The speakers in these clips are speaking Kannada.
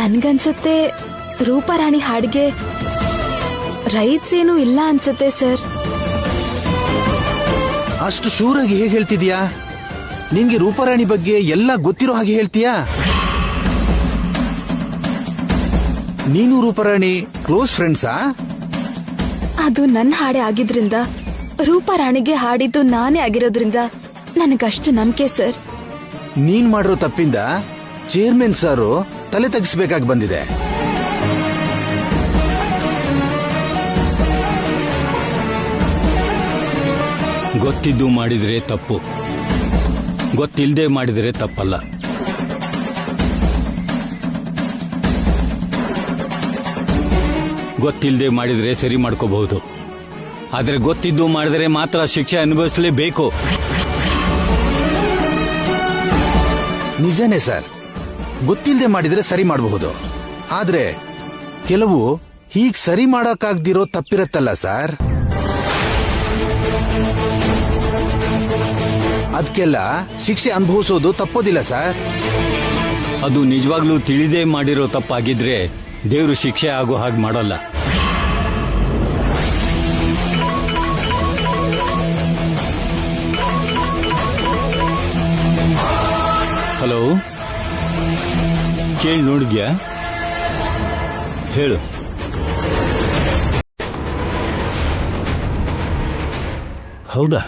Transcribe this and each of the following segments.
ನನ್ಗನ್ಸತ್ತೆ ರೂಪಾರಾಣಿ ಹಾಡಿಗೆ ರೈಟ್ಸ್ ಏನೂ ಇಲ್ಲ ಅನ್ಸತ್ತೆ ಸರ್. ಅಷ್ಟು ಶೂರಾಗಿ ಹೇಗೆ ಹೇಳ್ತಿದ್ಯಾ? ನಿನ್ಗೆ ರೂಪಾರಾಣಿ ಬಗ್ಗೆ ಎಲ್ಲ ಗೊತ್ತಿರೋ ಹಾಗೆ ಹೇಳ್ತೀಯಾ? ನೀನು ರೂಪಾರಾಣಿ ಕ್ಲೋಸ್ ಫ್ರೆಂಡ್ಸಾ? ಅದು ನನ್ನ ಹಾಡೆ ಆಗಿದ್ರಿಂದ, ರೂಪಾರಾಣಿಗೆ ಹಾಡಿದ್ದು ನಾನೇ ಆಗಿರೋದ್ರಿಂದ ನನಗಷ್ಟು ನಂಬಿಕೆ ಸರ್. ನೀನ್ ಮಾಡಿರೋ ತಪ್ಪಿಂದ ಚೇರ್ಮನ್ ಸಾರು ತಲೆ ತಗ್ಗಿಸ್ಬೇಕಾಗಿ ಬಂದಿದೆ. ಗೊತ್ತಿದ್ದು ಮಾಡಿದ್ರೆ ತಪ್ಪು, ಗೊತ್ತಿಲ್ಲದೆ ಮಾಡಿದ್ರೆ ತಪ್ಪಲ್ಲ. ಗೊತ್ತಿಲ್ಲದೆ ಮಾಡಿದ್ರೆ ಸರಿ ಮಾಡ್ಕೋಬಹುದು, ಆದ್ರೆ ಗೊತ್ತಿದ್ದು ಮಾಡಿದ್ರೆ ಮಾತ್ರ ಶಿಕ್ಷೆ ಅನುಭವಿಸಲೇಬೇಕು. ನಿಜನೇ ಸರ್, ಗೊತ್ತಿಲ್ಲದೆ ಮಾಡಿದ್ರೆ ಸರಿ ಮಾಡಬಹುದು, ಆದ್ರೆ ಕೆಲವು ಹೀಗ್ ಸರಿ ಮಾಡಕ್ಕಾಗ್ದಿರೋ ತಪ್ಪಿರತ್ತಲ್ಲ ಸರ್, ಅದಕ್ಕೆಲ್ಲ ಶಿಕ್ಷೆ ಅನುಭವಿಸೋದು ತಪ್ಪೋದಿಲ್ಲ ಸರ್. ಅದು ನಿಜವಾಗ್ಲೂ ತಿಳಿದೇ ಮಾಡಿರೋ ತಪ್ಪಾಗಿದ್ರೆ ದೇವರು ಶಿಕ್ಷೆ ಆಗೋ ಹಾಗೆ ಮಾಡಲ್ಲ. ಹಲೋ, ಕೇಳಿ ನೋಡಿದ್ಯಾ? ಹೇಳು. ಹೌದಾ?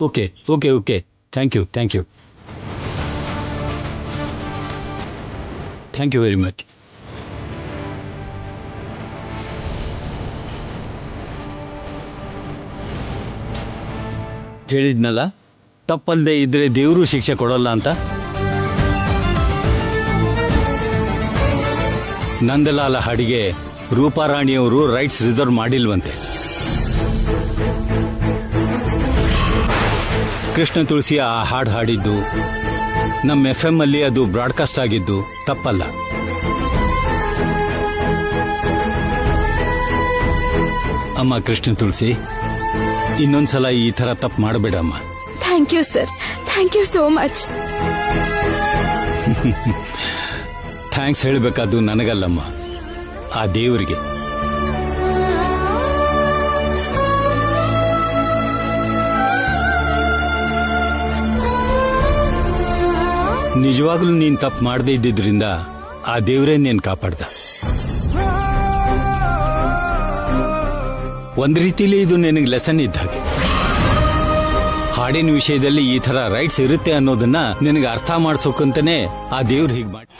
Okay okay okay, thank you thank you thank you very much. ಹೇಳಿದ್ನಲ್ಲ, ತಪ್ಪಲ್ಲದೆ ಇದ್ರೆ ದೇವರು ಶಿಕ್ಷೆ ಕೊಡಲ್ಲ ಅಂತ. ನಂದಲಾಲ ಹಾಡಿಗೆ ರೂಪಾರಾಣಿಯವರು ರೈಟ್ಸ್ ರಿಸರ್ವ್ ಮಾಡಿಲ್ವಂತೆ. ಕೃಷ್ಣ ತುಳಸಿ ಆ ಹಾಡು ಹಾಡಿದ್ದು, ನಮ್ಮ FM ಅಲ್ಲಿ ಅದು ಬ್ರಾಡ್ಕಾಸ್ಟ್ ಆಗಿದ್ದು ತಪ್ಪಲ್ಲ. ಅಮ್ಮ ಕೃಷ್ಣ ತುಳಸಿ, ಇನ್ನೊಂದ್ಸಲ ಈ ತರ ತಪ್ಪು ಮಾಡಬೇಡಮ್ಮ. Thank you sir, thank you so much. Thanks ಹೇಳಬೇಕಾದ್ದು ನನಗಲ್ಲಮ್ಮ, ಆ ದೇವರಿಗೆ. ನಿಜವಾಗ್ಲೂ ನೀನ್ ತಪ್ಪು ಮಾಡದೇ ಇದ್ದಿದ್ರಿಂದ ಆ ದೇವರೇ ನೀನ್ ಕಾಪಾಡ್ದ. ಒಂದ್ ರೀತಿಲಿ ಇದು ನಿನಗೆ ಲೆಸನ್ ಇದ್ದ ಹಾಗೆ. ಹಾಡಿನ ವಿಷಯದಲ್ಲಿ ಈ ತರ ರೈಟ್ಸ್ ಇರುತ್ತೆ ಅನ್ನೋದನ್ನ ನಿನಗೆ ಅರ್ಥ ಮಾಡ್ಸೋಕಂತಾನೆ ಆ ದೇವ್ರು ಹೀಗೆ ಮಾಡಿ.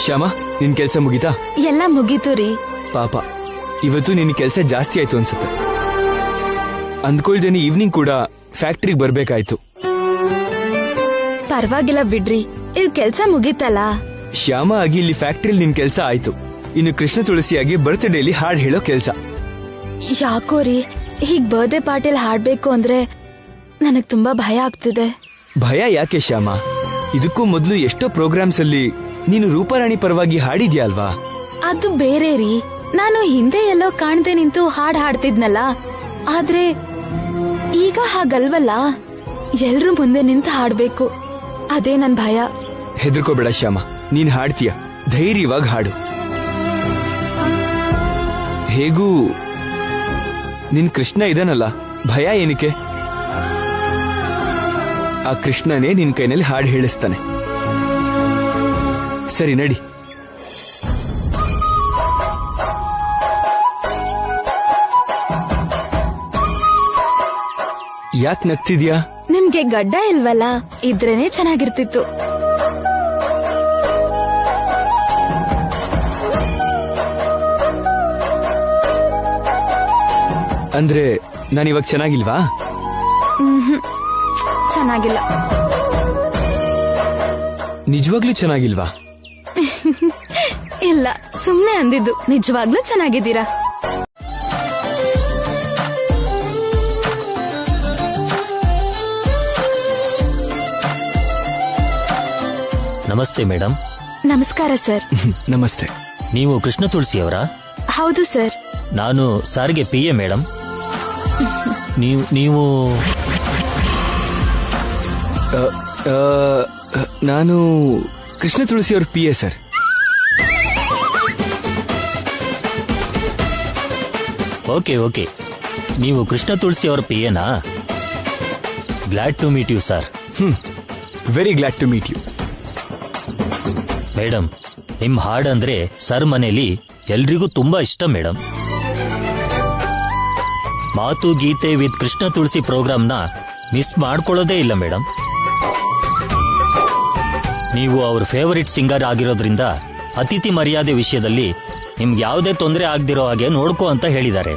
ಶ್ಯಾಮ, ನಿನ್ ಕೆಲ್ಸ ಮುಗೀತಾ? ಎಲ್ಲ ಮುಗೀತು ರೀ. ಪಾಪ, ಇವತ್ತು ನಿನ್ ಕೆಲ್ಸ ಜಾಸ್ತಿ ಆಯ್ತು ಅನ್ಸುತ್ತೆ. ಅಂದ್ಕೊಳ್ದೇನೆ ಈವ್ನಿಂಗ್ ಕೂಡ ಫ್ಯಾಕ್ಟ್ರಿಗೆ ಬರ್ಬೇಕಾಯ್ತು. ಪರವಾಗಿಲ್ಲ ಬಿಡ್ರಿ, ಇಲ್ಲಿ ಕೆಲ್ಸ ಮುಗೀತಲ್ಲ. ಶ್ಯಾಮ ಆಗಿ ಇಲ್ಲಿ ಫ್ಯಾಕ್ಟ್ರಿಲಿ ನಿನ್ ಕೆಲ್ಸ ಆಯ್ತು. ಇನ್ನು ಕೃಷ್ಣ ತುಳಸಿಯಾಗಿ ಬರ್ತ್ಡೇಲಿ ಹಾಡ್ ಹೇಳೋ ಕೆಲ್ಸ. ಯಾಕೋ ರೀ, ಹೀಗ್ ಬರ್ತ್ಡೇ ಪಾರ್ಟಿಲ್ ಹಾಡ್ಬೇಕು ಅಂದ್ರೆ ನನಗ್ ತುಂಬಾ ಭಯ ಆಗ್ತಿದೆ. ಭಯ ಯಾಕೆ ಶ್ಯಾಮ? ಇದಕ್ಕೂ ಮೊದಲು ಎಷ್ಟೋ ಪ್ರೋಗ್ರಾಮ್ಸ್ ಅಲ್ಲಿ ನೀನು ರೂಪಾರಾಣಿ ಪರವಾಗಿ ಹಾಡಿದ್ಯಾ ಅಲ್ವಾ? ಅದು ಬೇರೆ ರೀ. ನಾನು ಹಿಂದೆ ಎಲ್ಲೋ ಕಾಣದೆ ನಿಂತು ಹಾಡ್ ಹಾಡ್ತಿದ್ನಲ್ಲ, ಆದ್ರೆ ಈಗ ಹಾಗಲ್ವಲ್ಲ, ಎಲ್ರೂ ಮುಂದೆ ನಿಂತು ಹಾಡ್ಬೇಕು. ಅದೇ ನನ್ ಭಯ. ಹೆದರ್ಕೋಬೇಡ ಶ್ಯಾಮ, ನೀನ್ ಹಾಡ್ತೀಯ, ಧೈರ್ಯವಾಗಿ ಹಾಡು. ಹೇಗೂ ನಿನ್ ಕೃಷ್ಣ ಇದನಲ್ಲ, ಭಯ ಏನಕ್ಕೆ? ಆ ಕೃಷ್ಣನೇ ನಿನ್ ಕೈನಲ್ಲಿ ಹಾಡು ಹೇಳಿಸ್ತಾನೆ. ಸರಿ ನಡಿ. ಯಾಕೆ ನಗ್ತಿದ್ಯಾ? ನಿಮ್ಗೆ ಗಡ್ಡ ಇಲ್ವಲ್ಲ, ಇದ್ರೇನೆ ಚೆನ್ನಾಗಿರ್ತಿತ್ತು. ಅಂದ್ರೆ ನಾನಿವಾಗ ಚೆನ್ನಾಗಿಲ್ವಾ? ಚೆನ್ನಾಗಿಲ್ಲ. ನಿಜವಾಗ್ಲೂ ಚೆನ್ನಾಗಿಲ್ವಾ? ಇಲ್ಲ, ಸುಮ್ನೆ ಅಂದಿದ್ದು. ನಿಜವಾಗ್ಲೂ ಚೆನ್ನಾಗಿದ್ದೀರಾ. ನಮಸ್ತೆ ಮೇಡಮ್. ನಮಸ್ಕಾರ ಸರ್. ನಮಸ್ತೆ. ನೀವು ಕೃಷ್ಣ ತುಳಸಿಯವರಾ? ಹೌದು ಸರ್. ನಾನು ಸಾರಿಗೆ PA ಮೇಡಮ್. ನೀವು ಆ, ಆ, ನಾನು ಕೃಷ್ಣ ತುಳಸಿ ಅವ್ರ PA ಸರ್. ಓಕೆ. ನೀವು ಕೃಷ್ಣ ತುಳಸಿ ಅವರ PAನಾ? Glad to meet you sir. Very glad to meet you. Madam, ನಿಮ್ ಹಾಡಂದ್ರೆ ಸರ್ ಮನೇಲಿ ಎಲ್ರಿಗೂ ತುಂಬಾ ಇಷ್ಟ ಮೇಡಮ್. ಮಾತು ಗೀತೆ ವಿತ್ ಕೃಷ್ಣ ತುಳಸಿ ಪ್ರೋಗ್ರಾಮ್ನ ಮಿಸ್ ಮಾಡ್ಕೊಳ್ಳೋದೇ ಇಲ್ಲ ಮೇಡಮ್. ನೀವು ಅವ್ರ ಫೇವರಿಟ್ ಸಿಂಗರ್ ಆಗಿರೋದ್ರಿಂದ ಅತಿಥಿ ಮರ್ಯಾದೆ ವಿಷಯದಲ್ಲಿ ನಿಮ್ಗೆ ಯಾವುದೇ ತೊಂದರೆ ಆಗದಿರೋ ಹಾಗೆ ನೋಡ್ಕೋ ಅಂತ ಹೇಳಿದ್ದಾರೆ.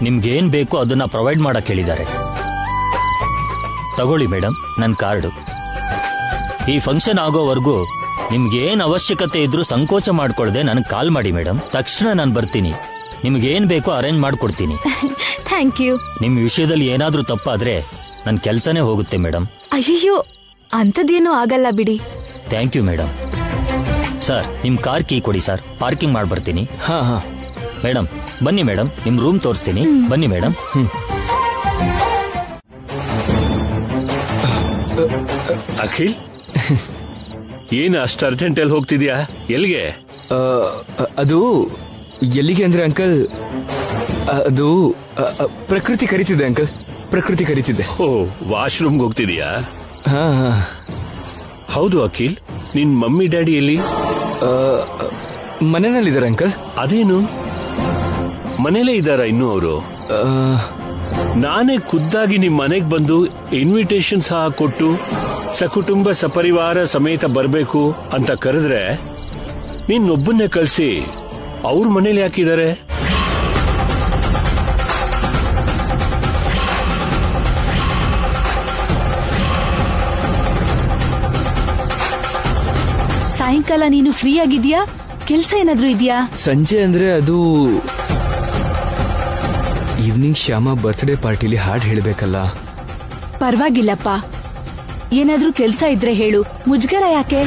ನಿಮ್ಗೇನ್ ಬೇಕೋ ಅದನ್ನ ಪ್ರೊವೈಡ್ ಮಾಡಕ್ ಹೇಳಿದ್ದಾರೆ. ತಗೊಳ್ಳಿ ಮೇಡಮ್ ನನ್ನ ಕಾರ್ಡು. ಈ ಫಂಕ್ಷನ್ ಆಗೋವರೆಗೂ ನಿಮ್ಗೇನ್ ಅವಶ್ಯಕತೆ ಇದ್ರೂ ಸಂಕೋಚ ಮಾಡ್ಕೊಳ್ದೆ ನನಗೆ ಕಾಲ್ ಮಾಡಿ ಮೇಡಮ್. ತಕ್ಷಣ ನಾನು ಬರ್ತೀನಿ. ನಿಮ್ಗೇನ್ ಬೇಕೋ ಅರೇಂಜ್ ಮಾಡ್ಕೊಡ್ತೀನಿ. Thank you. ನಿಮ್ ವಿಷಯದಲ್ಲಿ ಏನಾದ್ರೂ ತಪ್ಪಾದ್ರೆ ನನ್ನ ಕೆಲಸನೇ ಹೋಗುತ್ತೆ ಮೇಡಮ್. ಅಯ್ಯಯ್ಯೋ, ಅಂಥದ್ದೇನೂ ಆಗಲ್ಲ ಬಿಡಿ. Thank you madam. ಸರ್, ನಿಮ್ ಕಾರ್ ಕೀ ಕೊಡಿ ಸರ್, ಪಾರ್ಕಿಂಗ್ ಮಾಡ್ಬರ್ತೀನಿ. ಹಾ. ಮೇಡಮ್ ಬನ್ನಿ ಮೇಡಮ್, ನಿಮ್ ರೂಮ್ ತೋರಿಸ್ತೀನಿ. ಬನ್ನಿ ಮೇಡಮ್. ಅಖಿಲ್, ಏನ್ ಅಷ್ಟು ಅರ್ಜೆಂಟ್ ಎಲ್ಲಿ ಹೋಗ್ತಿದ್ಯಾ? ಎಲ್ಲಿಗೆ? ಅದು ಎಲ್ಲಿಗೆ ಅಂದ್ರೆ ಅಂಕಲ್, ಅದು ಪ್ರಕೃತಿ ಕರೀತಿದೆ ಅಂಕಲ್, ಪ್ರಕೃತಿ ಕರೀತಿದೆ. ಓ, ವಾಶ್ರೂಮ್ಗೆ ಹೋಗ್ತಿದ್ಯಾ? ಹಾ. ಹೌದು ಅಖಿಲ್, ನಿನ್ ಮಮ್ಮಿ ಡ್ಯಾಡಿ ಎಲ್ಲಿ? ಮನೆಯಲ್ಲಿದ್ದಾರೆ ಅಂಕಲ್. ಅದೇನು, ಮನೇಲೇ ಇದ್ದಾರ ಇನ್ನೂ ಅವರು? ನಾನೇ ಖುದ್ದಾಗಿ ನಿಮ್ ಮನೆಗ್ ಬಂದು ಇನ್ವಿಟೇಷನ್ ಸಹ ಕೊಟ್ಟು ಸಕುಟುಂಬ ಸಪರಿವಾರ ಸಮೇತ ಬರ್ಬೇಕು ಅಂತ ಕರೆದ್ರೆ ನೀನೊಬ್ಬನ್ನೇ ಕಳ್ಸಿ ಅವ್ರ ಮನೇಲಿ ಯಾಕಿದ್ದಾರೆ? ಸಾಯಂಕಾಲ ನೀನು ಫ್ರೀ ಆಗಿದ್ಯಾ? ಕೆಲ್ಸ ಏನಾದ್ರೂ ಇದೆಯಾ? ಸಂಜೆ ಅಂದ್ರೆ ಅದು ಈವ್ನಿಂಗ್ ಶ್ಯಾಮ ಬರ್ತ್ಡೇ ಪಾರ್ಟಿಲಿ ಹಾಡ್ ಹೇಳ್ಬೇಕಲ್ಲ. ಪರವಾಗಿಲ್ಲಪ್ಪ, ಏನಾದ್ರೂ ಕೆಲ್ಸ ಇದ್ರೆ ಹೇಳು, ಮುಜುಗರ ಯಾಕೆ?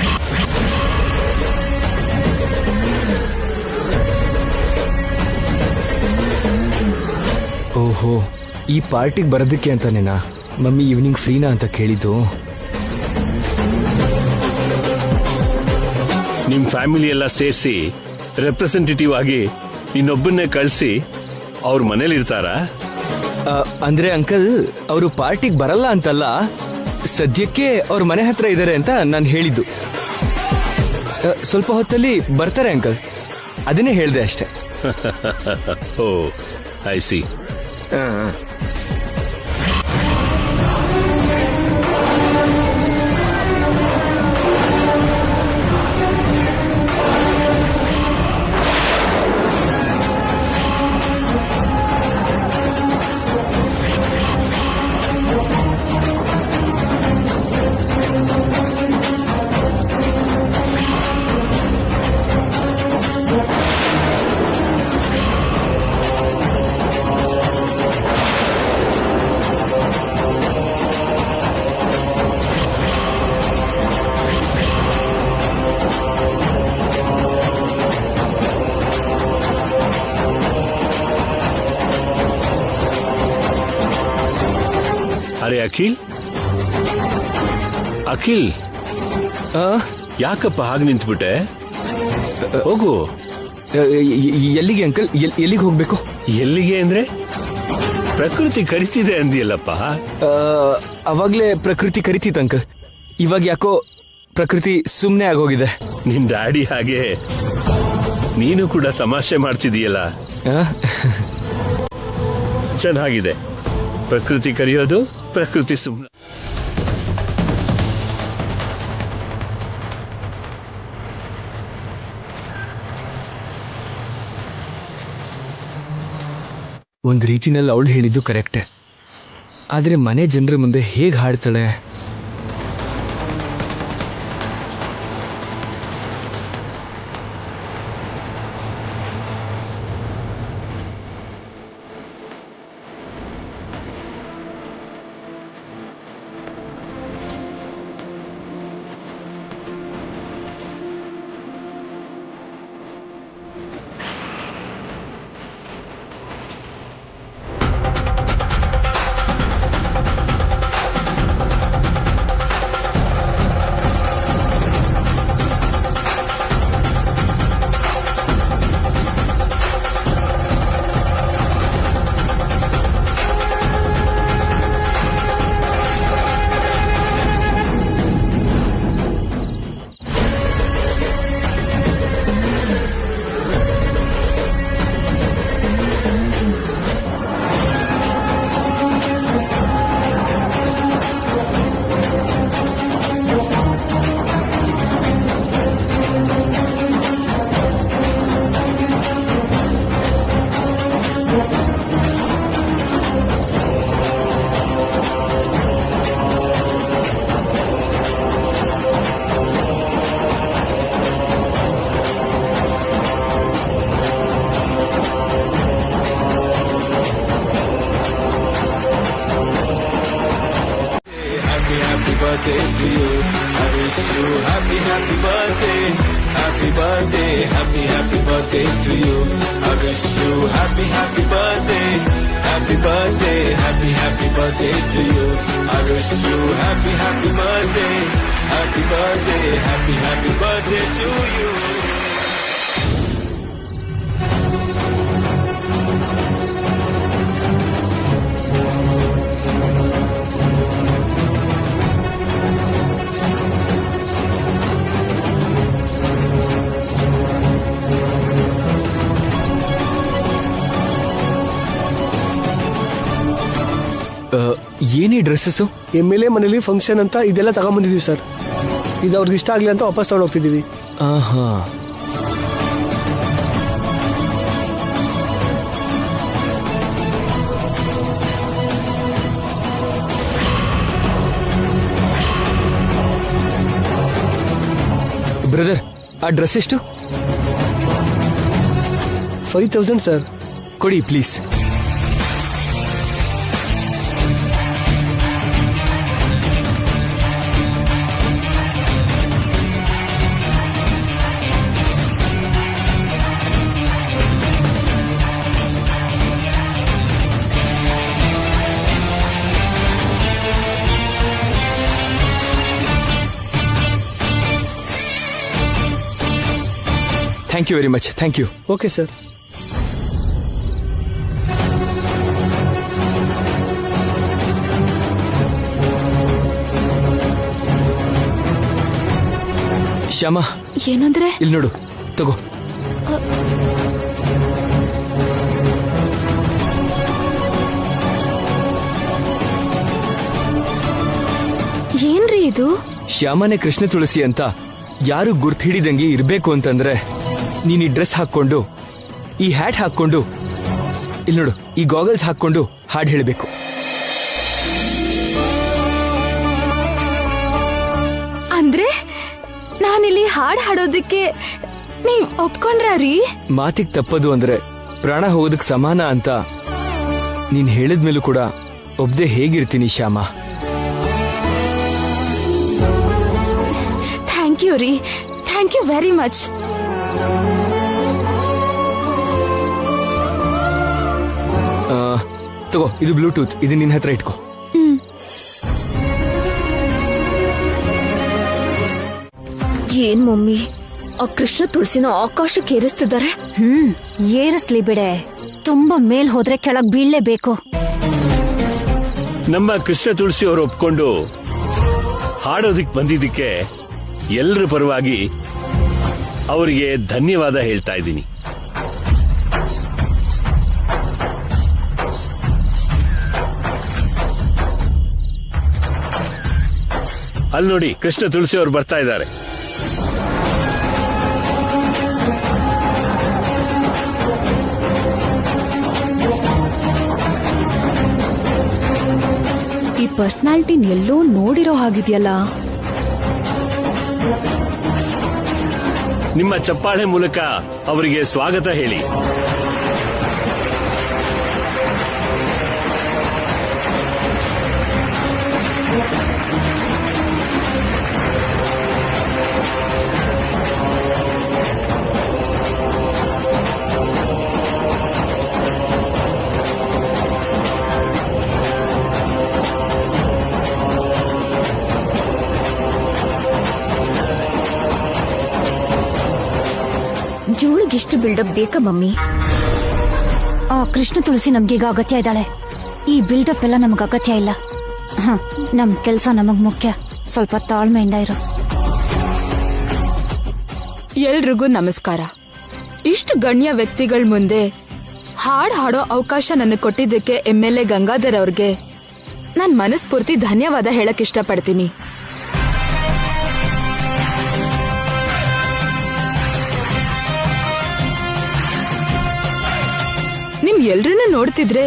ಓಹೋ, ಈ ಪಾರ್ಟಿಗೆ ಬರೋದಕ್ಕೆ ಅಂತಾನೇನಾ ಮಮ್ಮಿ ಈವ್ನಿಂಗ್ ಫ್ರೀನಾ ಅಂತ ಕೇಳಿದ್ದು? ನಿಮ್ ಫ್ಯಾಮಿಲಿ ಎಲ್ಲ ಸೇರಿಸಿ ರೆಪ್ರೆಸೆಂಟೇಟಿವ್ ಆಗಿ ಇನ್ನೊಬ್ಬನ್ನೇ ಕಳ್ಸಿ ಅವ್ರ ಮನೇಲಿ ಇರ್ತಾರಾ? ಅಂದ್ರೆ ಅಂಕಲ್, ಅವರು ಪಾರ್ಟಿಗೆ ಬರಲ್ಲ ಅಂತಲ್ಲ, ಸದ್ಯಕ್ಕೆ ಅವ್ರ ಮನೆ ಹತ್ರ ಇದ್ದಾರೆ ಅಂತ ನಾನು ಹೇಳಿದ್ದು. ಸ್ವಲ್ಪ ಹೊತ್ತಲ್ಲಿ ಬರ್ತಾರೆ ಅಂಕಲ್, ಅದನ್ನೇ ಹೇಳ್ದೆ ಅಷ್ಟೇ. ಓ, ಐ ಸಿ. ಅರೆ ಅಖಿಲ್, ಅಖಿಲ್, ಯಾಕಪ್ಪ ಹಾಗೆ ನಿಂತ್ಬಿಟ್ಟೆ? ಹೋಗು. ಎಲ್ಲಿಗೆ ಅಂಕಲ್? ಎಲ್ಲಿಗೆ ಹೋಗ್ಬೇಕು? ಎಲ್ಲಿಗೆ ಅಂದ್ರೆ ಪ್ರಕೃತಿ ಕರಿತಿದೆ ಅಂದಿಯಲ್ಲಪ್ಪ. ಅವಾಗ್ಲೇ ಪ್ರಕೃತಿ ಕರಿತಿತ್ತು ಅಂಕಲ್, ಇವಾಗ ಯಾಕೋ ಪ್ರಕೃತಿ ಸುಮ್ನೆ ಆಗೋಗಿದೆ. ನಿನ್ ಡ್ಯಾಡಿ ಹಾಗೆ ನೀನು ಕೂಡ ತಮಾಷೆ ಮಾಡ್ತಿದೀಯಲ್ಲ. ಚೆನ್ನಾಗಿದೆ, ಪ್ರಕೃತಿ ಕರೆಯೋದು, ಪ್ರಕೃತಿ ಸುಮ್ಮನೆ. ಒಂದು ರೀತಿನಲ್ಲಿ ಅವಳು ಹೇಳಿದ್ದು ಕರೆಕ್ಟೇ, ಆದರೆ ಮನೆ ಜನರ ಮುಂದೆ ಹೇಗೆ ಹಾಡ್ತಾಳೆ? ಏನೇ ಡ್ರೆಸ್ಸಸ್ಸು? MLA ಮನೇಲಿ ಫಂಕ್ಷನ್ ಅಂತ ಇದೆಲ್ಲ ತಗೊಂಡ್ಬಂದಿದೀವಿ ಸರ್. ಇದು ಅವ್ರಿಗೆ ಇಷ್ಟ ಆಗ್ಲಿ ಅಂತ ವಾಪಸ್ ತಗೊಂಡು ಹೋಗ್ತಿದೀವಿ. ಆಹಾ, ಬ್ರದರ್, ಆ ಡ್ರೆಸ್ ಎಷ್ಟು? 5000 ಸರ್. ಕೊಡಿ please. Thank you very much. Thank you. Okay sir. Shyama, ಏನಂದ್ರೆ? ಇಲ್ಲಿ ನೋಡು, ತಗೋ. ಏನ್ರಿ ಇದು? ಶ್ಯಾಮನೆ ಕೃಷ್ಣ ತುಳಸಿ ಅಂತ ಯಾರು ಗುರ್ತು ಹಿಡಿದಂಗೆ ಇರ್ಬೇಕು ಅಂತಂದ್ರೆ ನೀನ್ ಈ ಡ್ರೆಸ್ ಹಾಕೊಂಡು, ಈ ಹ್ಯಾಟ್ ಹಾಕೊಂಡು, ಇಲ್ಲಿ ನೋಡು, ಈ ಗಾಗಲ್ಸ್ ಹಾಕೊಂಡು ಹಾಡು ಹೇಳಬೇಕು. ಅಂದ್ರೆ ನಾನಿಲ್ಲಿ ಹಾಡ್ ಹಾಡೋದಕ್ಕೆ ನೀವ್ ಒಪ್ಕೊಂಡ್ರಿ? ಮಾತಿಗೆ ತಪ್ಪದು ಅಂದ್ರೆ ಪ್ರಾಣ ಹೋಗೋದಕ್ ಸಮಾನ ಅಂತ ನೀನ್ ಹೇಳಿದ್ಮೇಲೂ ಕೂಡ ಒಬ್ದೆ ಹೇಗಿರ್ತೀನಿ ಶ್ಯಾಮ? ಥ್ಯಾಂಕ್ ಯು ರೀ. Thank you very much. ತಗೋ, ಇದು ಬ್ಲೂಟೂತ್, ಇದು ನಿನ್ನ ಹತ್ರ ಇಟ್ಕೋ. ಏನ್ ಮಮ್ಮಿ, ಆ ಕೃಷ್ಣ ತುಳಸಿನ ಆಕಾಶಕ್ಕೆ ಏರಿಸ್ತಿದ್ದಾರೆ? ಏರಿಸ್ಲಿ ಬಿಡೆ, ತುಂಬಾ ಮೇಲ್ ಹೋದ್ರೆ ಕೆಳಗ್ ಬೀಳ್ಲೇಬೇಕು. ನಮ್ಮ ಕೃಷ್ಣ ತುಳಸಿ ಅವರು ಒಪ್ಕೊಂಡು ಹಾಡೋದಿಕ್ ಬಂದಿದ್ದಕ್ಕೆ ಎಲ್ಲರ ಪರವಾಗಿ ಅವರಿಗೆ ಧನ್ಯವಾದ ಹೇಳ್ತಾ ಇದ್ದೀನಿ. ಅಲ್ಲಿ ನೋಡಿ, ಕೃಷ್ಣ ತುಳಸಿ ಅವರು ಬರ್ತಾ ಇದ್ದಾರೆ. ಪರ್ಸನಾಲಿಟಿನ ಎಲ್ಲೋ ನೋಡಿರೋ ಹಾಗಿದೆಯಲ್ಲ. ನಿಮ್ಮ ಚಪ್ಪಾಳೆ ಮೂಲಕ ಅವರಿಗೆ ಸ್ವಾಗತ ಹೇಳಿ. ಜೋಳಿಗಿಷ್ಟು ಬಿಲ್ಡಪ್ ಬೇಕಾ ಮಮ್ಮಿ? ಆ ಕೃಷ್ಣ ತುಳಸಿ ನಮ್ಗೀಗ ಅಗತ್ಯ ಇದ್ದಾಳೆ. ಈ ಬಿಲ್ಡಪ್ ಎಲ್ಲ ನಮಗ್ ಅಗತ್ಯ ಇಲ್ಲ. ನಮ್ ಕೆಲ್ಸ ನಮಗ್ ಮುಖ್ಯ. ಸ್ವಲ್ಪ ತಾಳ್ಮೆಯಿಂದ ಇರು. ಎಲ್ರಿಗೂ ನಮಸ್ಕಾರ. ಇಷ್ಟು ಗಣ್ಯ ವ್ಯಕ್ತಿಗಳ ಮುಂದೆ ಹಾಡ್ ಹಾಡೋ ಅವಕಾಶ ನನಗೆ ಕೊಟ್ಟಿದ್ದಕ್ಕೆ MLA ಗಂಗಾಧರ್ ಅವ್ರಿಗೆ ನಾನ್ ಮನಸ್ಫೂರ್ತಿ ಧನ್ಯವಾದ ಹೇಳಕ್ ಇಷ್ಟಪಡ್ತೀನಿ. ನಿಮ್ ಎಲ್ರನ್ನ ನೋಡ್ತಿದ್ರೆ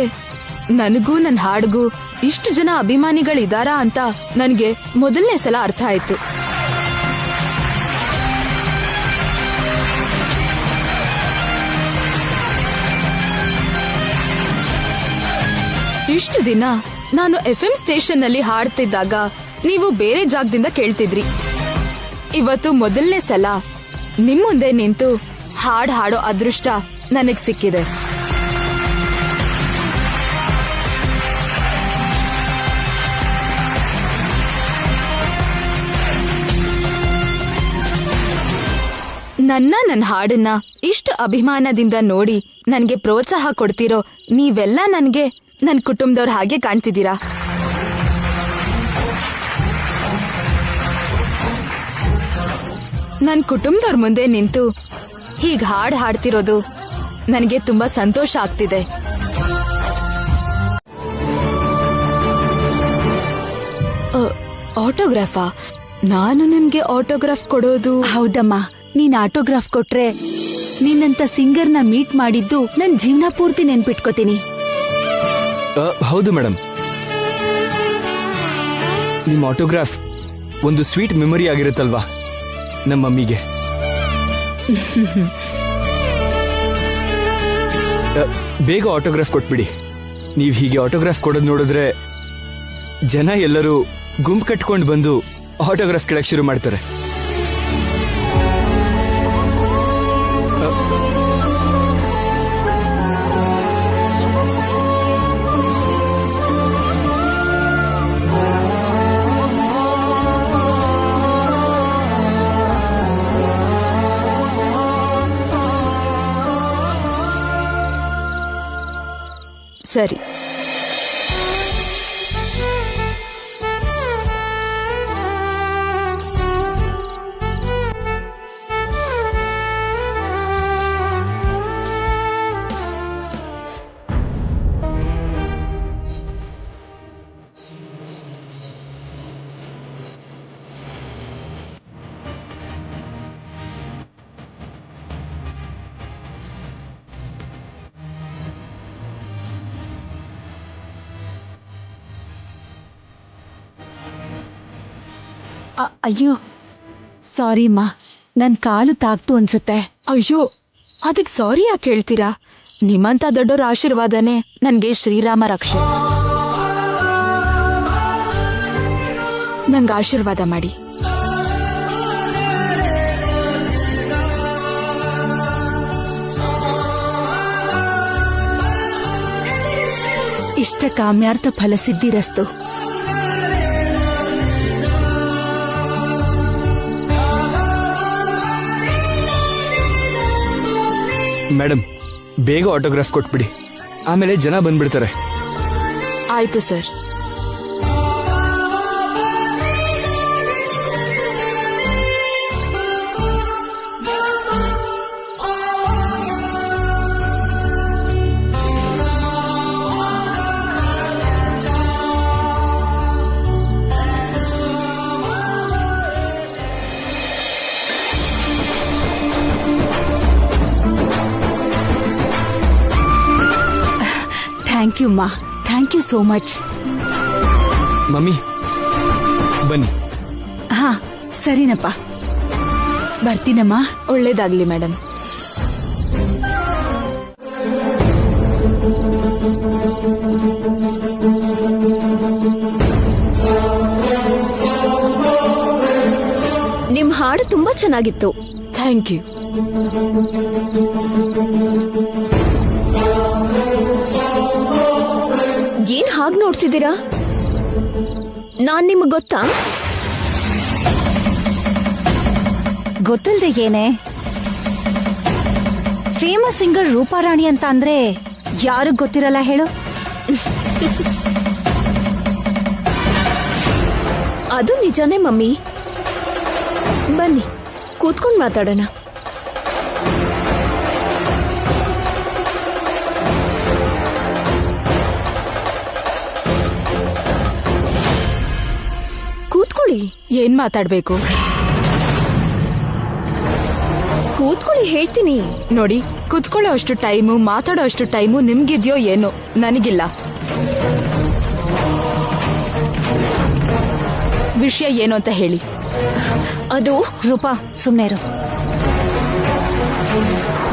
ನನಗೂ ನನ್ ಹಾಡ್ಗೂ ಇಷ್ಟು ಜನ ಅಭಿಮಾನಿಗಳಿದಾರಾ ಅಂತ ನನ್ಗೆ ಮೊದಲನೇ ಸಲ ಅರ್ಥ ಆಯ್ತು. ಇಷ್ಟು ದಿನ ನಾನು FM ಸ್ಟೇಷನ್ ನಲ್ಲಿ ಹಾಡ್ತಿದ್ದಾಗ ನೀವು ಬೇರೆ ಜಾಗದಿಂದ ಕೇಳ್ತಿದ್ರಿ. ಇವತ್ತು ಮೊದಲನೇ ಸಲ ನಿಮ್ ಮುಂದೆ ನಿಂತು ಹಾಡ್ ಹಾಡೋ ಅದೃಷ್ಟ ನನಗ್ ಸಿಕ್ಕಿದೆ. ನನ್ನ ಹಾಡನ್ನ ಇಷ್ಟು ಅಭಿಮಾನದಿಂದ ನೋಡಿ ನನ್ಗೆ ಪ್ರೋತ್ಸಾಹ ಕೊಡ್ತಿರೋ ನೀವೆಲ್ಲ ನನ್ಗೆ ನನ್ ಕುಟುಂಬದವ್ರ ಹಾಗೆ ಕಾಣ್ತಿದ್ದೀರಾ. ನನ್ ಕುಟುಂಬದವ್ರ ಮುಂದೆ ನಿಂತು ಹೀಗ್ ಹಾಡ್ ಹಾಡ್ತಿರೋದು ನನಗೆ ತುಂಬಾ ಸಂತೋಷ ಆಗ್ತಿದೆ. ಆಟೋಗ್ರಾಫಾ? ನಾನು ನಿಮ್ಗೆ ಆಟೋಗ್ರಾಫ್ ಕೊಡೋದು? ಹೌದಮ್ಮ, ನೀನ್ ಆಟೋಗ್ರಾಫ್ ಕೊಟ್ರೆ ನಿನ್ನಂತ ಸಿಂಗರ್ನ ಮೀಟ್ ಮಾಡಿದ್ದು ನನ್ ಜೀವನ ಪೂರ್ತಿ ನೆನ್ಪಿಟ್ಕೋತೀನಿ. ಹೌದು ಮೇಡಮ್, ನಿಮ್ಮ ಆಟೋಗ್ರಾಫ್ ಒಂದು ಸ್ವೀಟ್ ಮೆಮೊರಿ ಆಗಿರುತ್ತಲ್ವಾ ನಮ್ಮ ಮಮ್ಮಿಗೆ. ಬೇಗ ಆಟೋಗ್ರಾಫ್ ಕೊಟ್ಬಿಡಿ. ನೀವ್ ಹೀಗೆ ಆಟೋಗ್ರಾಫ್ ಕೊಡೋದು ನೋಡಿದ್ರೆ ಜನ ಎಲ್ಲರೂ ಗುಂಪು ಕಟ್ಕೊಂಡು ಬಂದು ಆಟೋಗ್ರಾಫ್ ಕೇಳಕ್ ಶುರು ಮಾಡ್ತಾರೆ. ಸರಿ, ಅಯ್ಯೋ ಸಾರಿ ಮಾ, ನನ್ ಕಾಲು ತಾಕ್ತು ಅನ್ಸುತ್ತೆ. ಅಯ್ಯೋ, ಅದಕ್ ಸಾರಿ ಯಾಕೆ ಹೇಳ್ತೀರಾ? ನಿಮ್ಮಂತ ದೊಡ್ಡೋರ ಆಶೀರ್ವಾದನೇ ನನ್ಗೆ ಶ್ರೀರಾಮ ರಕ್ಷೆ. ನಂಗೆ ಆಶೀರ್ವಾದ ಮಾಡಿ. ಇಷ್ಟ ಕಾಮ್ಯಾರ್ಥ ಫಲಸಿದ್ಧಿರಸ್ತು. ಮೇಡಮ್, ಬೇಗ ಆಟೋಗ್ರಾಫ್ ಕೊಟ್ಬಿಡಿ, ಆಮೇಲೆ ಜನ ಬಂದ್ಬಿಡ್ತಾರೆ. ಆಯ್ತು ಸರ್. ಥ್ಯಾಂಕ್ ಯು ಮಾ, thank you so much. Mummy ಬನ್ನಿ. ಹಾ ಸರಿನಪ್ಪ, ಬರ್ತೀನಮ್ಮ. ಒಳ್ಳೇದಾಗ್ಲಿ ಮೇಡಮ್. ನಿಮ್ ಹಾಡು ತುಂಬಾ ಚೆನ್ನಾಗಿತ್ತು. Thank you. ಏನ್ ಹಾಗ್ ನೋಡ್ತಿದ್ದೀರಾ? ನಾನ್ ನಿಮಗ್ ಗೊತ್ತಾ? ಗೊತ್ತಿಲ್ದೆ ಏನೇ? ಫೇಮಸ್ ಸಿಂಗರ್ ರೂಪಾರಾಣಿ ಅಂತ ಅಂದ್ರೆ ಯಾರಿಗ್ ಗೊತ್ತಿರಲ್ಲ ಹೇಳು? ಅದು ನಿಜಾನೇ ಮಮ್ಮಿ. ಬನ್ನಿ ಕೂತ್ಕೊಂಡ್ ಮಾತಾಡೋಣ. ಕೂತ್ಕೊಳ್ಳಿ. ಏನ್ ಮಾತಾಡ್ಬೇಕು? ಕೂತ್ಕೊಳ್ಳಿ, ಹೇಳ್ತೀನಿ. ನೋಡಿ, ಕುತ್ಕೊಳ್ಳೋ ಅಷ್ಟು ಟೈಮು, ಮಾತಾಡೋ ಅಷ್ಟು ಟೈಮು ನಿಮ್ಗಿದ್ಯೋ ಏನೋ, ನನಗಿಲ್ಲ. ವಿಷಯ ಏನು ಅಂತ ಹೇಳಿ. ಅದು ರೂಪಾ, ಸುಮ್ನೆ ಇರು.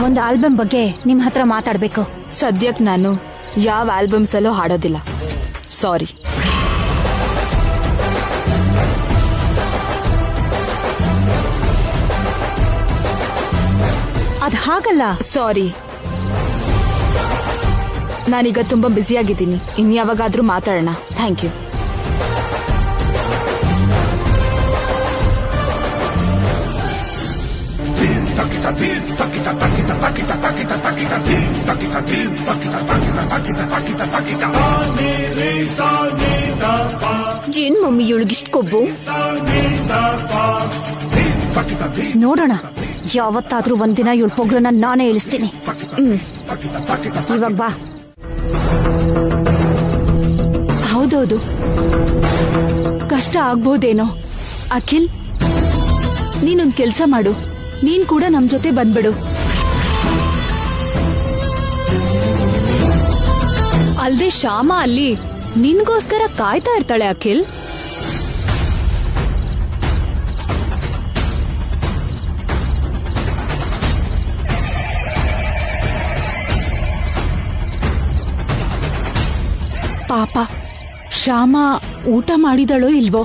ಒಂದು ಆಲ್ಬಮ್ ಬಗ್ಗೆ ನಿಮ್ ಹತ್ರ ಮಾತಾಡ್ಬೇಕು. ಸದ್ಯಕ್ ನಾನು ಯಾವ ಆಲ್ಬಮ್ಸ್ ಅಲ್ಲೂ ಹಾಡೋದಿಲ್ಲ. ಸಾರಿ. ಅದ್ ಹಾಗಲ್ಲ. ಸಾರಿ, ನಾನೀಗ ತುಂಬಾ ಬ್ಯುಸಿಯಾಗಿದ್ದೀನಿ. ಇನ್ಯಾವಾಗಾದ್ರೂ ಮಾತಾಡೋಣ. Thank you. ಏನ್ ಮಮ್ಮಿ ಇವಳಿಗಿಷ್ಟು ಕೊಬ್ಬು? ನೋಡೋಣ, ಯಾವತ್ತಾದ್ರೂ ಒಂದಿನ ಇವಳ ಪೊಗ್ರನ್ನ ನಾನೇ ಇಳಿಸ್ತೀನಿ. ಇವಾಗ ಬಾ. ಹೌದೌದು, ಕಷ್ಟ ಆಗ್ಬೋದೇನೋ. ಅಖಿಲ್, ನೀನೊಂದ್ ಕೆಲ್ಸ ಮಾಡು, ನೀನ್ ಕೂಡ ನಮ್ ಜೊತೆ ಬಂದ್ಬಿಡು. ಅಲ್ದೆ ಶ್ಯಾಮ ಅಲ್ಲಿ ನಿನ್ಗೋಸ್ಕರ ಕಾಯ್ತಾ ಇರ್ತಾಳೆ. ಅಖಿಲ್, ಪಾಪ ಶ್ಯಾಮ ಊಟ ಮಾಡಿದಳೋ ಇಲ್ವೋ,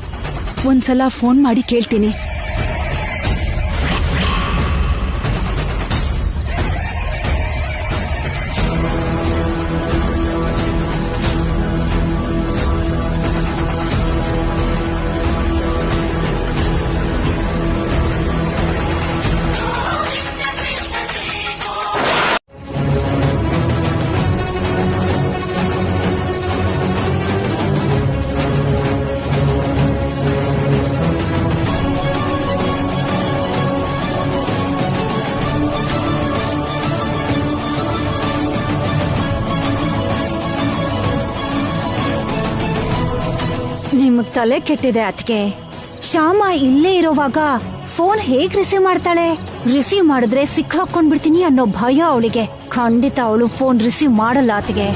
ಒಂದ್ಸಲ ಫೋನ್ ಮಾಡಿ ಕೇಳ್ತೀನಿ. ನಿಮಗ್ ತಲೆ ಕೆಟ್ಟಿದೆ ಅದ್ಕೆ. ಶ್ಯಾಮ ಇಲ್ಲೇ ಇರೋವಾಗ ಫೋನ್ ಹೇಗ್ ರಿಸೀವ್ ಮಾಡ್ತಾಳೆ? ರಿಸೀವ್ ಮಾಡಿದ್ರೆ ಸಿಕ್ಕಾಕೊಂಡ್ಬಿಡ್ತೀನಿ ಅನ್ನೋ ಭಯ ಅವಳಿಗೆ. ಖಂಡಿತ ಅವಳು ಫೋನ್ ರಿಸೀವ್ ಮಾಡಲ್ಲ ಅತ್ಗೆ.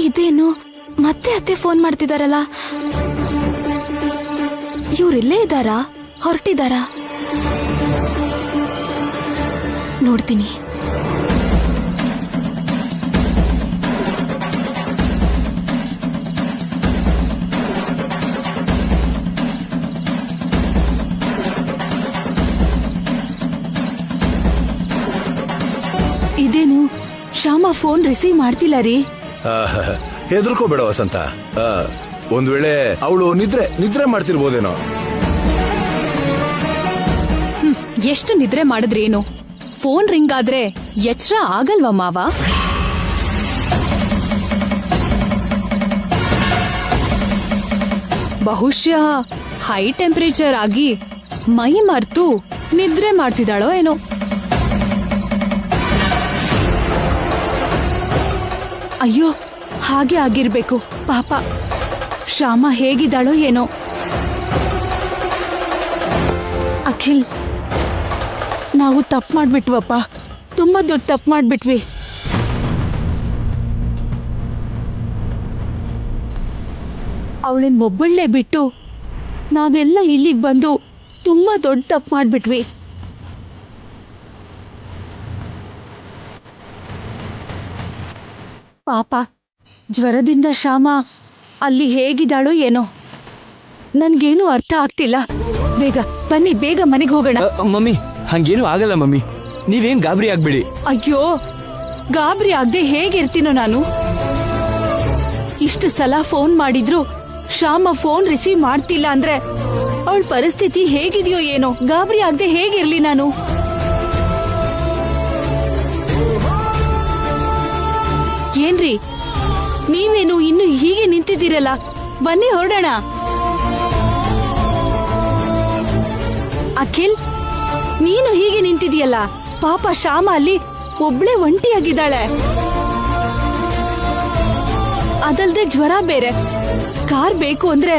ಇದೇನು ಮತ್ತೆ ಅತ್ತೆ ಫೋನ್ ಮಾಡ್ತಿದಾರಲ್ಲ? ಇವ್ರಿಲ್ಲೇ ಇದ್ದಾರಾ, ಹೊರಟಿದಾರಾ? ನೋಡ್ತೀನಿ. ಇದೇನು ಶ್ಯಾಮ ಫೋನ್ ರಿಸೀವ್ ಮಾಡ್ತಿಲ್ಲ ರೀ. ಹೆದರ್ಕೋಬೇಡ ವಸಂತ. ಒಂದ್ ವೇಳೆ ಅವಳು ನಿದ್ರೆ ಮಾಡ್ತಿರ್ಬೋದೇನೋ. ಎಷ್ಟು ನಿದ್ರೆ ಮಾಡಿದ್ರೇನು, ಫೋನ್ ರಿಂಗ್ ಆದ್ರೆ ಎಚ್ಚರ ಆಗಲ್ವಾ ಮಾವ? ಬಹುಶಃ ಹೈ ಟೆಂಪರೇಚರ್ ಆಗಿ ಮೈ ಮರ್ತು ನಿದ್ರೆ ಮಾಡ್ತಿದ್ದಾಳೋ ಏನೋ. ಅಯ್ಯೋ, ಹಾಗೆ ಆಗಿರ್ಬೇಕು. ಪಾಪ ಶ್ಯಾಮ ಹೇಗಿದ್ದಾಳೋ ಏನೋ. ಅಖಿಲ್, ನಾವು ತಪ್ಪು ಮಾಡ್ಬಿಟ್ವಪ್ಪ, ತುಂಬಾ ದೊಡ್ಡ ತಪ್ಪು ಮಾಡ್ಬಿಟ್ವಿ. ಅವಳನ್ನ ಒಬ್ಬಳನ್ನೇ ಬಿಟ್ಟು ನಾವೆಲ್ಲ ಇಲ್ಲಿಗೆ ಬಂದು ತುಂಬಾ ದೊಡ್ಡ ತಪ್ಪು ಮಾಡ್ಬಿಟ್ವಿ. ಪಾಪ ಜ್ವರದಿಂದ ಶ್ಯಾಮ ಅಲ್ಲಿ ಹೇಗಿದ್ದಾಳೋ ಏನೋ, ನನ್ಗೇನು ಅರ್ಥ ಆಗ್ತಿಲ್ಲ. ಬೇಗ ಬನ್ನಿ, ಬೇಗ ಮನೆಗೆ ಹೋಗೋಣ. ಮಮ್ಮಿ ಹಂಗೇನು ಆಗಲ್ಲ ಮಮ್ಮಿ, ನೀವೇನ್ ಗಾಬರಿ ಆಗ್ಬೇಡಿ. ಅಯ್ಯೋ, ಗಾಬರಿ ಆಗದೆ ಹೇಗಿರ್ತೀನೋ ನಾನು? ಇಷ್ಟು ಸಲ ಫೋನ್ ಮಾಡಿದ್ರು ಶ್ಯಾಮ ಫೋನ್ ರಿಸೀವ್ ಮಾಡ್ತಿಲ್ಲ ಅಂದ್ರೆ ಅವಳ ಪರಿಸ್ಥಿತಿ ಹೇಗಿದೆಯೋ ಏನೋ. ಗಾಬರಿ ಆಗದೆ ಹೇಗಿರ್ಲಿ ನಾನು? ಏನ್ರಿ ನೀವೇನು ಇನ್ನು ಹೀಗೆ ನಿಂತಿದ್ದೀರಲ್ಲ, ಬನ್ನಿ ಹೊರಡೋಣ. ಅಖಿಲ್, ನೀನು ಹೀಗೆ ನಿಂತಿದೀಯಲ್ಲ, ಪಾಪ ಶ್ಯಾಮ ಅಲ್ಲಿ ಒಬ್ಳೆ ಒಂಟಿಯಾಗಿದ್ದಾಳೆ. ಅದಲ್ದೆ ಜ್ವರ ಬೇರೆ. ಕಾರ್ ಬೇಕು ಅಂದ್ರೆ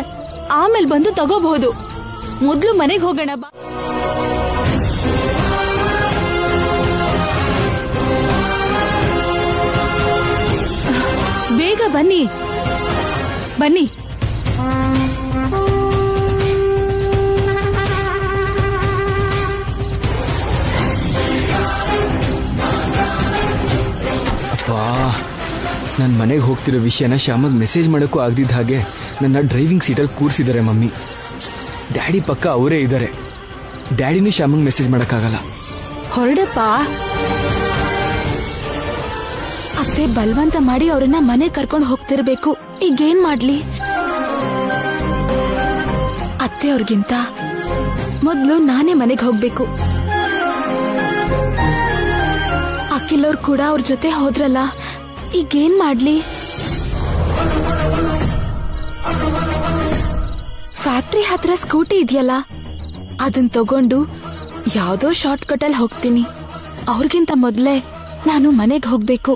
ಆಮೇಲೆ ಬಂದು ತಗೋಬಹುದು. ಮೊದ್ಲು ಮನೆಗೆ ಹೋಗೋಣ ಬಾ. ಬೇಗ ಬನ್ನಿ ಬನ್ನಿ. ಅಪ್ಪಾ, ನಾನು ಮನೆಗೆ ಹೋಗ್ತಿರೋ ವಿಷಯನ ಶ್ಯಾಮಗ್ ಮೆಸೇಜ್ ಮಾಡೋಕ್ಕೂ ಆಗದಿದ್ದ ಹಾಗೆ ನನ್ನ ಡ್ರೈವಿಂಗ್ ಸೀಟಲ್ಲಿ ಕೂರಿಸಿದ್ದಾರೆ ಮಮ್ಮಿ. ಡ್ಯಾಡಿ ಪಕ್ಕ ಅವರೇ ಇದ್ದಾರೆ. ಡ್ಯಾಡಿನೂ ಶ್ಯಾಮಂಗ್ ಮೆಸೇಜ್ ಮಾಡೋಕ್ಕಾಗಲ್ಲ. ಹೊರಡಪ್ಪ. ಅತ್ತೆ ಬಲವಂತ ಮಾಡಿ ಅವ್ರನ್ನ ಮನೆ ಕರ್ಕೊಂಡು ಹೋಗ್ತಿರ್ಬೇಕು. ಈಗೇನ್ ಮಾಡ್ಲಿ? ಅತ್ತೆ ಅವ್ರಿಗಿಂತ ಮೊದ್ಲು ನಾನೇ ಮನೆಗೆ ಹೋಗ್ಬೇಕು. ಅಖಿಲ್ ಅವ್ರು ಕೂಡ ಅವ್ರ ಜೊತೆ ಹೋದ್ರಲ್ಲ, ಈಗೇನ್ ಮಾಡ್ಲಿ? ಫ್ಯಾಕ್ಟ್ರಿ ಹತ್ರ ಸ್ಕೂಟಿ ಇದೆಯಲ್ಲ, ಅದನ್ ತಗೊಂಡು ಯಾವ್ದೋ ಶಾರ್ಟ್ ಕಟ್ ಅಲ್ಲಿ ಹೋಗ್ತೀನಿ. ಅವ್ರಿಗಿಂತ ಮೊದ್ಲೇ ನಾನು ಮನೆಗೆ ಹೋಗ್ಬೇಕು.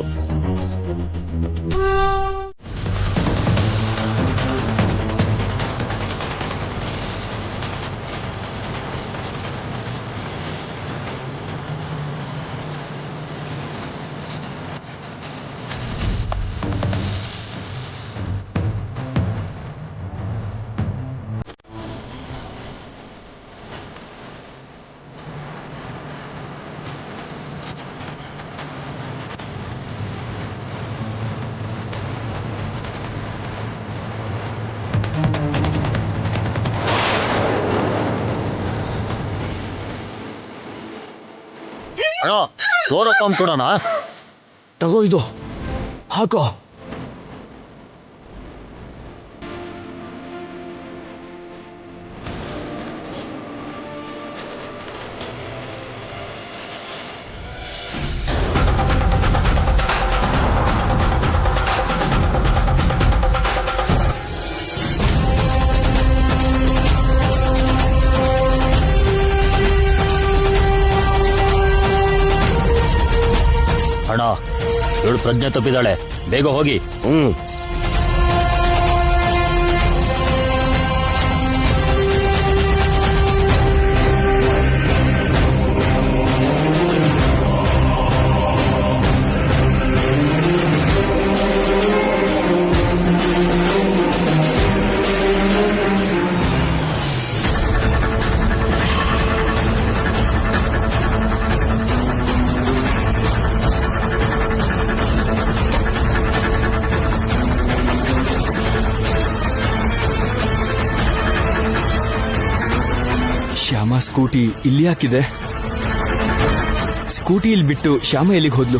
ಅಣ್ಣ ಕ್ಲೋರೋಫಾರ್ಮ್ ಕೊಡೋಣ. ತಗೋ, ಇದು ಹಾಕೋ. ಅಣ್ಣ, ಇವಳು ಪ್ರಜ್ಞೆ ತಪ್ಪಿದಾಳೆ, ಬೇಗ ಹೋಗಿ. ಶ್ಯಾಮ ಸ್ಕೂಟಿ ಇಲ್ಲಿ ಹಾಕಿದೆ. ಸ್ಕೂಟಿ ಇಲ್ಲಿ ಬಿಟ್ಟು ಶ್ಯಾಮ ಎಲ್ಲಿಗೆ ಹೋದ್ಲು?